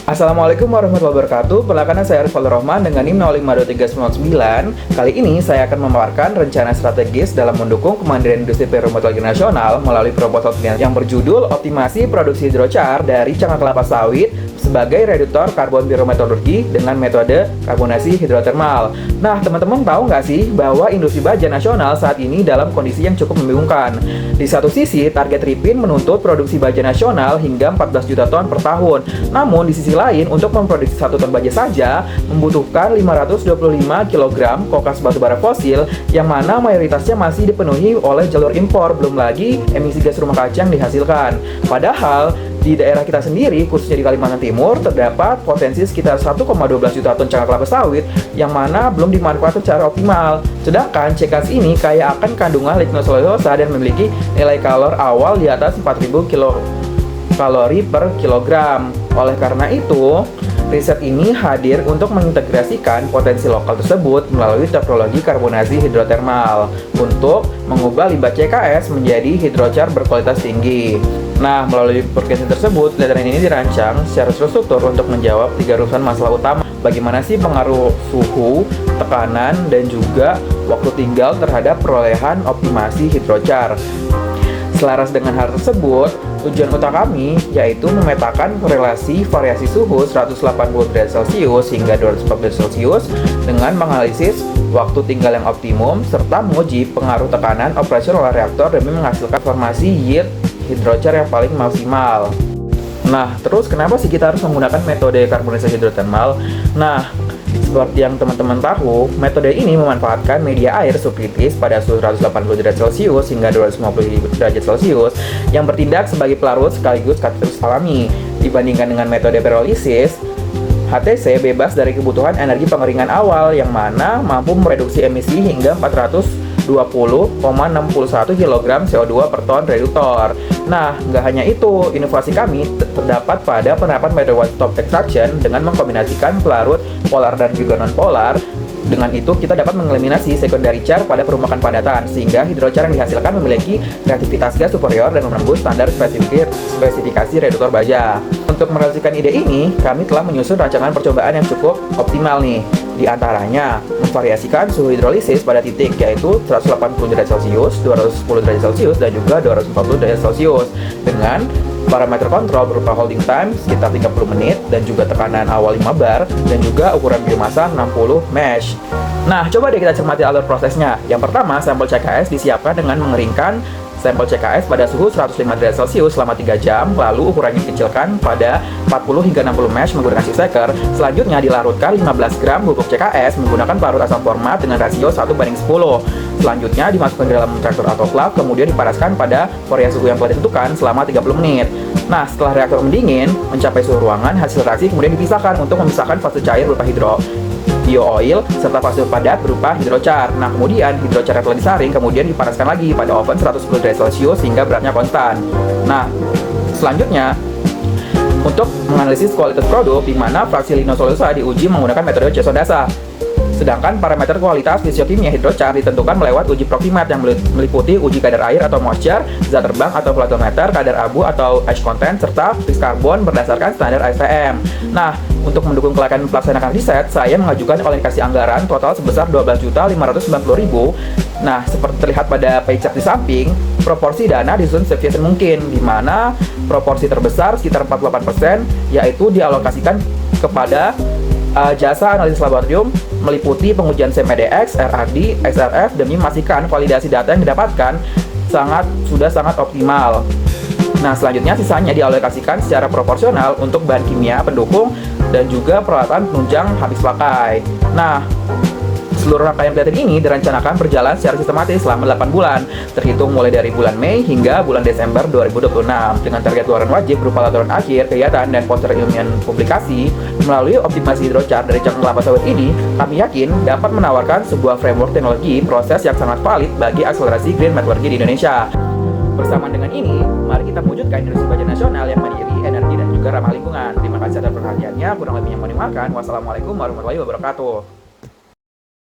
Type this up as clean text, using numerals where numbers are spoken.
Assalamualaikum warahmatullahi wabarakatuh. Perkenalkan saya Arif Rahman dengan NIM 052399. Kali ini saya akan memaparkan rencana strategis dalam mendukung kemandirian industri petrometalurgi nasional melalui proposal yang berjudul Optimasi Produksi Hidrochar dari Cangkang Kelapa Sawit sebagai reduktor karbon pirometalurgi dengan metode karbonasi hidrotermal. Nah, teman-teman tahu nggak sih bahwa industri baja nasional saat ini dalam kondisi yang cukup membingungkan. Di satu sisi, target RIPIN menuntut produksi baja nasional hingga 14 juta ton per tahun. Namun, di sisi lain, untuk memproduksi 1 ton baja saja membutuhkan 525 kg kokas batubara fosil yang mana mayoritasnya masih dipenuhi oleh jalur impor, belum lagi emisi gas rumah kaca yang dihasilkan. Padahal, di daerah kita sendiri, khususnya di Kalimantan Timur, terdapat potensi sekitar 1,12 juta ton cangkang kelapa sawit yang mana belum dimanfaatkan secara optimal. Sedangkan CKS ini kaya akan kandungan lignoselulosa dan memiliki nilai kalor awal di atas 4000 kalori per kilogram. Oleh karena itu, riset ini hadir untuk mengintegrasikan potensi lokal tersebut melalui teknologi karbonasi hidrotermal untuk mengubah limbah CKS menjadi hidrochar berkualitas tinggi. Nah, melalui program tersebut, latihan ini dirancang secara terstruktur untuk menjawab 3 urusan masalah utama. Bagaimana sih pengaruh suhu, tekanan, dan juga waktu tinggal terhadap perolehan optimasi hidrochar. Selaras dengan hal tersebut, tujuan utama kami yaitu memetakan korelasi variasi suhu 180 derajat Celcius hingga 240 derajat Celcius dengan menganalisis waktu tinggal yang optimum serta menguji pengaruh tekanan operasional reaktor demi menghasilkan formasi yield hidrochar yang paling maksimal. Nah, terus kenapa sih kita harus menggunakan metode karbonisasi hidrotermal? Nah, seperti yang teman-teman tahu, metode ini memanfaatkan media air subkritis pada suhu 180 derajat Celcius hingga 250 derajat Celcius yang bertindak sebagai pelarut sekaligus katalis alami. Dibandingkan dengan metode perolisis, HTC bebas dari kebutuhan energi pengeringan awal yang mana mampu mereduksi emisi hingga 420,61 kg CO2 per ton reduktor. Nah, nggak hanya itu, inovasi kami terdapat pada penerapan metode one-stop extraction dengan mengkombinasikan pelarut polar dan juga non-polar. Dengan itu, kita dapat mengeliminasi secondary char pada permukaan padatan, sehingga hidrochar yang dihasilkan memiliki reaktivitas gas superior dan menembus standar spesifikasi reduktor baja. Untuk merealisasikan ide ini, kami telah menyusun rancangan percobaan yang cukup optimal nih. Di antaranya, memvariasikan suhu hidrolisis pada titik yaitu 180 derajat Celcius, 210 derajat Celcius, dan juga 240 derajat Celcius dengan parameter kontrol berupa holding time sekitar 30 menit dan juga tekanan awal 5 bar dan juga ukuran biomasa 60 mesh. Nah, coba deh kita cermati alur prosesnya. Yang pertama, sampel CKS disiapkan dengan mengeringkan sampel CKS pada suhu 105 derajat Celcius selama 3 jam, lalu ukurannya dikecilkan pada 40 hingga 60 mesh menggunakan shaker. Selanjutnya dilarutkan 15 gram bubuk CKS menggunakan pelarut asam format dengan rasio 1:10. Selanjutnya dimasukkan ke dalam traktor atau flap, kemudian dipanaskan pada variasi suhu yang telah ditentukan selama 30 menit. Nah, setelah reaktor mendingin, mencapai suhu ruangan, hasil reaksi kemudian dipisahkan untuk memisahkan fase cair berupa bio-oil serta fase padat berupa hidrochar. Nah, kemudian hidrochar yang telah disaring kemudian dipanaskan lagi pada oven 110 derajat Celcius hingga beratnya konstan. Nah, selanjutnya untuk menganalisis kualitas produk di mana fraksi lignoselulosa diuji menggunakan metode Cheson-Dasa. Sedangkan parameter kualitas fisiokimia hidrochar ditentukan melewat uji proximat yang meliputi uji kadar air atau moisture, zat terbang atau flatometer, kadar abu atau ash content, serta fixed karbon berdasarkan standar ASTM. Nah, untuk mendukung kelayakan melaksanakan riset, saya mengajukan alokasi anggaran total sebesar 12.590.000. Nah, seperti terlihat pada pie chart di samping, proporsi dana disusun seefisien mungkin, di mana proporsi terbesar sekitar 48% yaitu dialokasikan kepada jasa analisis laboratorium meliputi pengujian CMDX, RRD, XRF demi memastikan validasi data yang didapatkan sudah sangat optimal. Nah, selanjutnya sisanya dialokasikan secara proporsional untuk bahan kimia pendukung dan juga peralatan penunjang habis pakai. Nah, seluruh rangkaian pelatihan ini direncanakan berjalan secara sistematis selama 8 bulan, terhitung mulai dari bulan Mei hingga bulan Desember 2026, dengan target luaran wajib berupa laporan akhir, kegiatan, dan poster ilmiah publikasi. Melalui optimasi hidrochar dari cangkang kelapa sawit ini, kami yakin dapat menawarkan sebuah framework teknologi proses yang sangat valid bagi akselerasi green metallurgy di Indonesia. Bersamaan dengan ini, mari kita mewujudkan industri baja nasional yang mandiri, energi, dan juga ramah lingkungan. Terima kasih atas perhatiannya. Kurang lebihnya mohon dimaafkan. Wassalamualaikum warahmatullahi wabarakatuh.